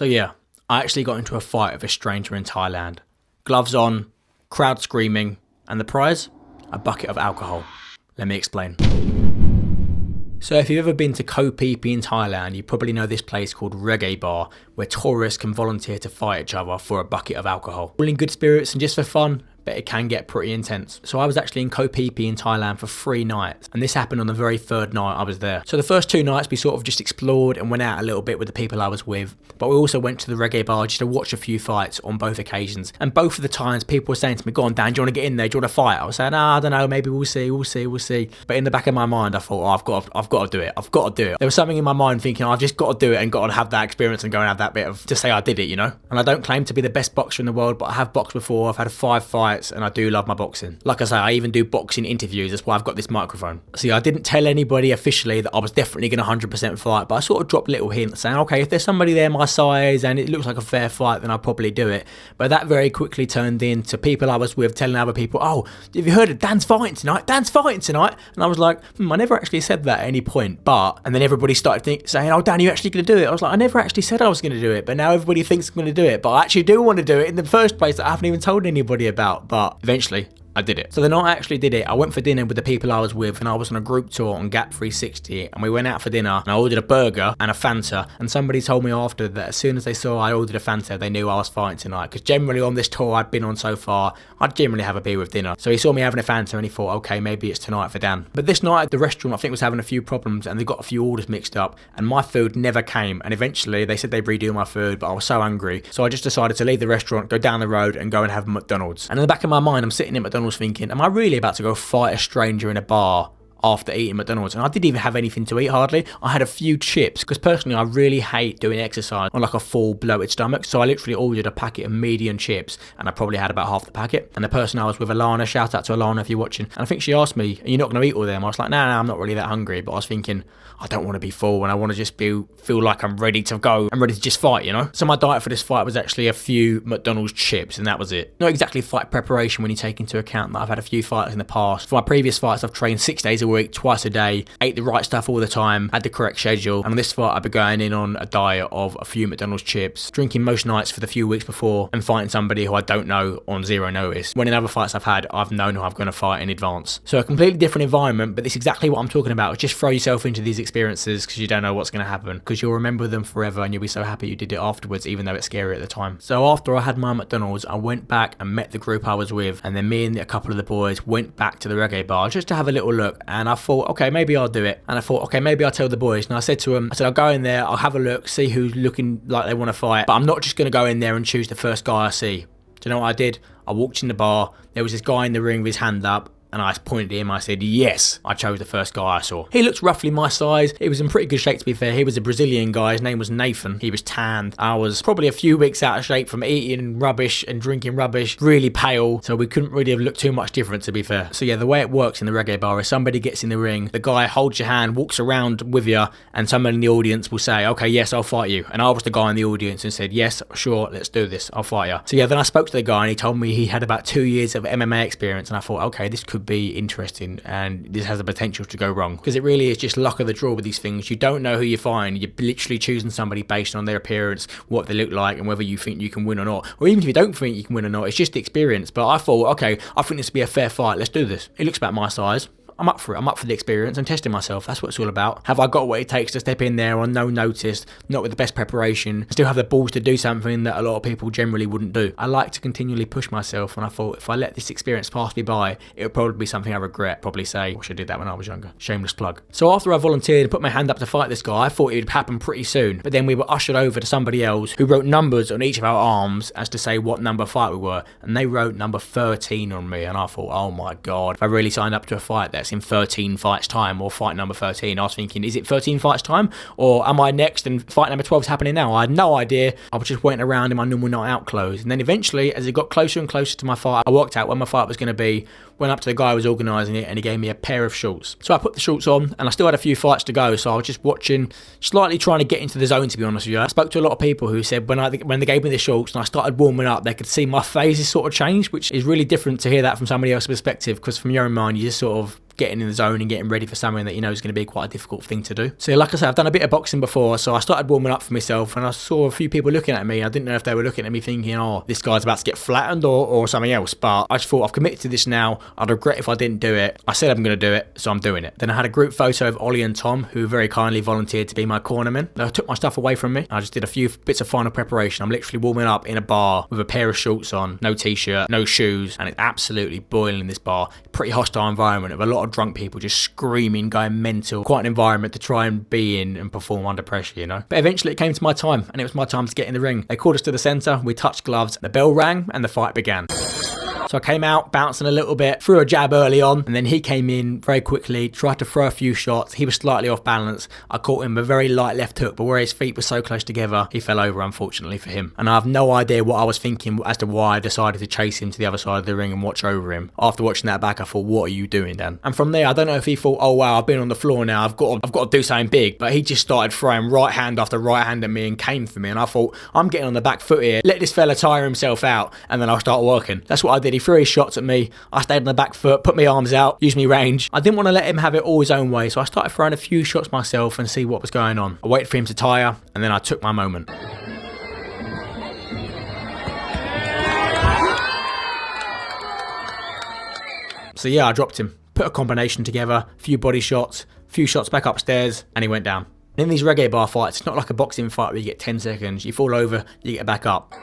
So yeah, I actually got into a fight with a stranger in Thailand. Gloves on, crowd screaming, and the prize? A bucket of alcohol. Let me explain. So if you've ever been to Koh Phi Phi in Thailand, you probably know this place called Reggae Bar, where tourists can volunteer to fight each other for a bucket of alcohol. All in good spirits and just for fun, but it can get pretty intense. So I was actually in Koh Phi Phi in Thailand for 3 nights, and this happened on the very 3rd night I was there. So the first 2 nights we sort of just explored and went out a little bit with the people I was with, but we also went to the Reggae Bar just to watch a few fights on both occasions. And both of the times people were saying to me, "Go on Dan, do you want to get in there? Do you want to fight?" I was saying, "I don't know, maybe we'll see." But in the back of my mind I thought, I've got to do it. There was something in my mind thinking, I've just got to do it and got to have that experience and go and have that bit of, to say I did it, you know? And I don't claim to be the best boxer in the world, but I have boxed before. I've had 5 fights and I do love my boxing. Like I say, I even do boxing interviews. That's why I've got this microphone. See, I didn't tell anybody officially that I was definitely going to 100% fight, but I sort of dropped little hints saying, okay, if there's somebody there my size and it looks like a fair fight, then I'll probably do it. But that very quickly turned into people I was with telling other people, "Oh, have you heard it? Dan's fighting tonight. And I was like, I never actually said that at any point. And then everybody started saying, "Oh, Dan, you actually going to do it?" I was like, I never actually said I was going to do it, but now everybody thinks I'm going to do it. But I actually do want to do it in the first place that I haven't even told anybody about. But eventually, I did it. So the night I actually did it, I went for dinner with the people I was with, and I was on a group tour on Gap 360, and we went out for dinner, and I ordered a burger and a Fanta, and somebody told me after that as soon as they saw I ordered a Fanta, they knew I was fighting tonight, because generally on this tour I'd been on so far, I'd generally have a beer with dinner. So he saw me having a Fanta, and he thought, okay, maybe it's tonight for Dan. But this night at the restaurant, I think, was having a few problems, and they got a few orders mixed up, and my food never came, and eventually they said they'd redo my food, but I was so hungry, so I just decided to leave the restaurant, go down the road, and go and have McDonald's. And in the back of my mind, I'm sitting at McDonald's thinking, am I really about to go fight a stranger in a bar after eating McDonald's? And I didn't even have anything to eat hardly. I had a few chips, because personally I really hate doing exercise on like a full bloated stomach, so I literally ordered a packet of medium chips, and I probably had about half the packet. And the person I was with, Alana, shout out to Alana if you're watching, and I think she asked me, "Are you not going to eat all them?" I was like, nah, I'm not really that hungry, but I was thinking, I don't want to be full, and I want to just feel like I'm ready to go. I'm ready to just fight, you know? So my diet for this fight was actually a few McDonald's chips, and that was it. Not exactly fight preparation when you take into account that I've had a few fights in the past. For my previous fights, I've trained 6 days a week, twice a day, ate the right stuff all the time, had the correct schedule, and on this fight I've been going in on a diet of a few McDonald's chips, drinking most nights for the few weeks before, and fighting somebody who I don't know on 0 notice. When in other fights I've had, I've known who I'm going to fight in advance. So a completely different environment, but this is exactly what I'm talking about. Just throw yourself into these experiences, because you don't know what's going to happen, because you'll remember them forever and you'll be so happy you did it afterwards, even though it's scary at the time. So after I had my McDonald's, I went back and met the group I was with, and then me and a couple of the boys went back to the Reggae Bar just to have a little look, and I thought, okay, maybe I'll do it. And I thought, okay, maybe I'll tell the boys. And I said to them, I'll go in there, I'll have a look, see who's looking like they want to fight, but I'm not just going to go in there and choose the first guy I see. Do you know what I did? I walked in the bar, there was this guy in the ring with his hand up, and I pointed at him, I said, yes, I chose the first guy I saw. He looked roughly my size. He was in pretty good shape, to be fair. He was a Brazilian guy. His name was Nathan. He was tanned. I was probably a few weeks out of shape from eating rubbish and drinking rubbish, really pale, so we couldn't really have looked too much different, to be fair. So yeah, the way it works in the Reggae Bar is somebody gets in the ring, the guy holds your hand, walks around with you, and someone in the audience will say, okay, yes, I'll fight you. And I was the guy in the audience and said, yes, sure, let's do this, I'll fight you. So yeah, then I spoke to the guy, and he told me he had about 2 years of MMA experience, and I thought, okay, this could be interesting, and this has the potential to go wrong, because it really is just luck of the draw with these things. You don't know who you find. You're literally choosing somebody based on their appearance, what they look like, and whether you think you can win or not. Or even if you don't think you can win or not, it's just the experience. But I thought, okay, I think this will be a fair fight, let's do this. It looks about my size. I'm up for it. I'm up for the experience and testing myself. That's what it's all about. Have I got what it takes to step in there on no notice, not with the best preparation, still have the balls to do something that a lot of people generally wouldn't do? I like to continually push myself, and I thought if I let this experience pass me by, it would probably be something I regret. Probably say, wish I did that when I was younger. Shameless plug. So after I volunteered and put my hand up to fight this guy, I thought it would happen pretty soon. But then we were ushered over to somebody else who wrote numbers on each of our arms as to say what number fight we were. And they wrote number 13 on me. And I thought, oh my God, if I really signed up to a fight that's in 13 fights time, or fight number 13, I was thinking, is it 13 fights time, or am I next and fight number 12 is happening now? I had no idea. I was just waiting around in my normal night out clothes, and then eventually, as it got closer and closer to my fight, I worked out when my fight was going to be, went up to the guy who was organising it, and he gave me a pair of shorts. So I put the shorts on, and I still had a few fights to go, so I was just watching, slightly trying to get into the zone, to be honest with you. I spoke to a lot of people who said when they gave me the shorts and I started warming up, they could see my phases sort of change, which is really different to hear that from somebody else's perspective, because from your own mind, you just sort of getting in the zone and getting ready for something that you know is going to be quite a difficult thing to do. So like I said, I've done a bit of boxing before, so I started warming up for myself, and I saw a few people looking at me. I didn't know if they were looking at me thinking, oh, this guy's about to get flattened or something else, but I just thought, I've committed to this now. I'd regret if I didn't do it. I said I'm going to do it, so I'm doing it. Then I had a group photo of Ollie and Tom, who very kindly volunteered to be my cornermen. They took my stuff away from me. I just did a few bits of final preparation. I'm literally warming up in a bar with a pair of shorts on, no t-shirt, no shoes, and it's absolutely boiling in this bar. Pretty hostile environment of a lot of drunk people just screaming, going mental. Quite an environment to try and be in and perform under pressure, you know. But eventually it came to my time, and it was my time to get in the ring. They called us to the centre, we touched gloves, the bell rang, and the fight began. So I came out bouncing a little bit, threw a jab early on, and then he came in very quickly, tried to throw a few shots. He was slightly off balance. I caught him a very light left hook, but where his feet were so close together, he fell over, unfortunately for him. And I have no idea what I was thinking as to why I decided to chase him to the other side of the ring and watch over him. After watching that back, I thought, what are you doing, Dan? And from there, I don't know if he thought, oh wow, I've been on the floor now, I've got to do something big. But he just started throwing right hand after right hand at me and came for me. And I thought, I'm getting on the back foot here. Let this fella tire himself out, and then I'll start working. That's what I did. He threw his shots at me. I stayed on the back foot, put my arms out, used my range. I didn't want to let him have it all his own way, so I started throwing a few shots myself and see what was going on. I waited for him to tire, and then I took my moment. So yeah, I dropped him, put a combination together, a few body shots, a few shots back upstairs, and he went down. In these reggae bar fights, it's not like a boxing fight where you get 10 seconds, you fall over, you get back up.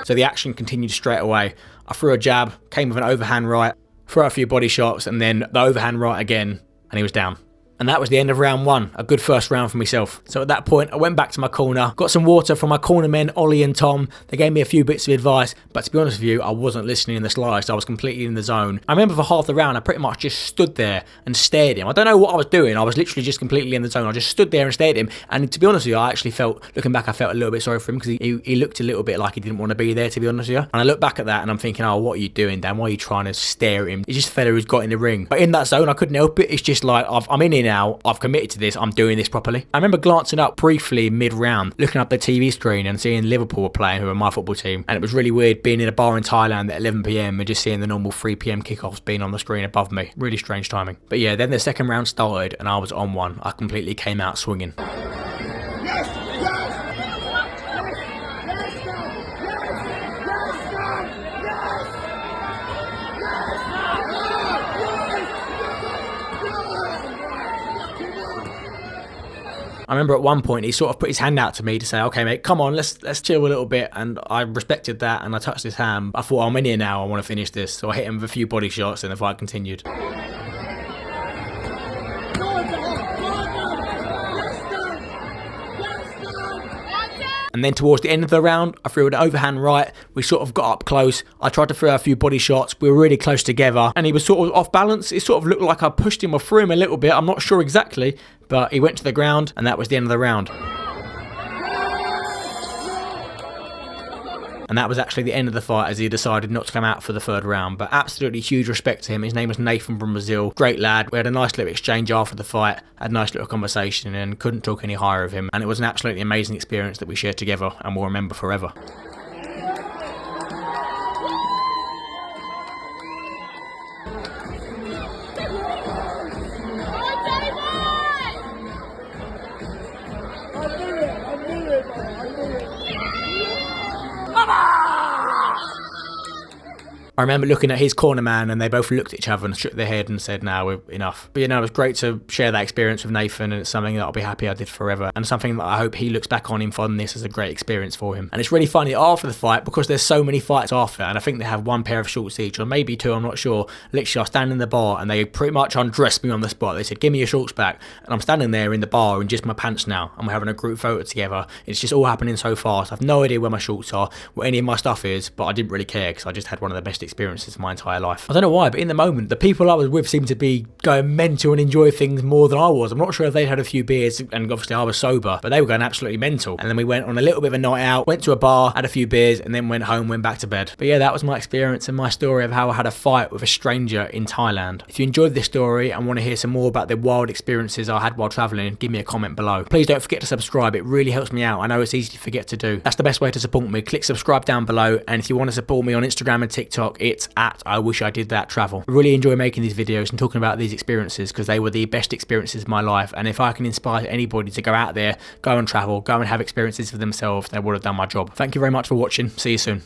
So the action continued straight away. I threw a jab, came with an overhand right, threw a few body shots, and then the overhand right again, and he was down. And that was the end of round one, a good first round for myself. So at that point, I went back to my corner, got some water from my corner men, Ollie and Tom. They gave me a few bits of advice, but to be honest with you, I wasn't listening in the slightest. I was completely in the zone. I remember for half the round, I pretty much just stood there and stared at him. I don't know what I was doing. I was literally just completely in the zone. I just stood there and stared at him. And to be honest with you, I actually felt, looking back, I felt a little bit sorry for him because he looked a little bit like he didn't want to be there, to be honest with you. And I look back at that and I'm thinking, oh, what are you doing, Dan? Why are you trying to stare at him? He's just a fella who's got in the ring. But in that zone, I couldn't help it. It's just like, I'm in here now. I've committed to this, I'm doing this properly. I remember glancing up briefly mid-round, looking up the TV screen and seeing Liverpool were playing, who are my football team, and it was really weird being in a bar in Thailand at 11 PM and just seeing the normal 3 PM kickoffs being on the screen above me. Really strange timing. But yeah, then the second round started and I was on one. I completely came out swinging. I remember at one point he sort of put his hand out to me to say, okay mate, come on, let's chill a little bit, and I respected that and I touched his hand. I thought, I'm in here now, I want to finish this. So I hit him with a few body shots and the fight continued. And then towards the end of the round, I threw an overhand right. We sort of got up close. I tried to throw a few body shots. We were really close together. And he was sort of off balance. It sort of looked like I pushed him or threw him a little bit. I'm not sure exactly. But he went to the ground and that was the end of the round. And that was actually the end of the fight as he decided not to come out for the third round. But absolutely huge respect to him. His name was Nathan from Brazil. Great lad. We had a nice little exchange after the fight. Had a nice little conversation and couldn't talk any higher of him. And it was an absolutely amazing experience that we shared together and will remember forever. I remember looking at his corner man and they both looked at each other and shook their head and said, no, we're enough. But you know, it was great to share that experience with Nathan, and it's something that I'll be happy I did forever, and something that I hope he looks back on in fondness as a great experience for him. And it's really funny after the fight, because there's so many fights after, and I think they have one pair of shorts each, or maybe two, I'm not sure. Literally, I stand in the bar and they pretty much undressed me on the spot. They said, give me your shorts back. And I'm standing there in the bar in just my pants now, and we're having a group photo together. It's just all happening so fast. I've no idea where my shorts are, where any of my stuff is, but I didn't really care because I just had one of the best experiences experiences of my entire life. I don't know why, but in the moment, the people I was with seemed to be going mental and enjoy things more than I was. I'm not sure if they'd had a few beers, and obviously I was sober, but they were going absolutely mental. And then we went on a little bit of a night out, went to a bar, had a few beers, and then went home, went back to bed. But yeah, that was my experience and my story of how I had a fight with a stranger in Thailand. If you enjoyed this story and want to hear some more about the wild experiences I had while traveling, give me a comment below. Please don't forget to subscribe, it really helps me out. I know it's easy to forget to do. That's the best way to support me. Click subscribe down below, and if you want to support me on Instagram and TikTok, it's at I Wish I Did That Travel. I really enjoy making these videos and talking about these experiences because they were the best experiences of my life, and if I can inspire anybody to go out there, go and travel, go and have experiences for themselves, they would have done my job. Thank you very much for watching. See you soon.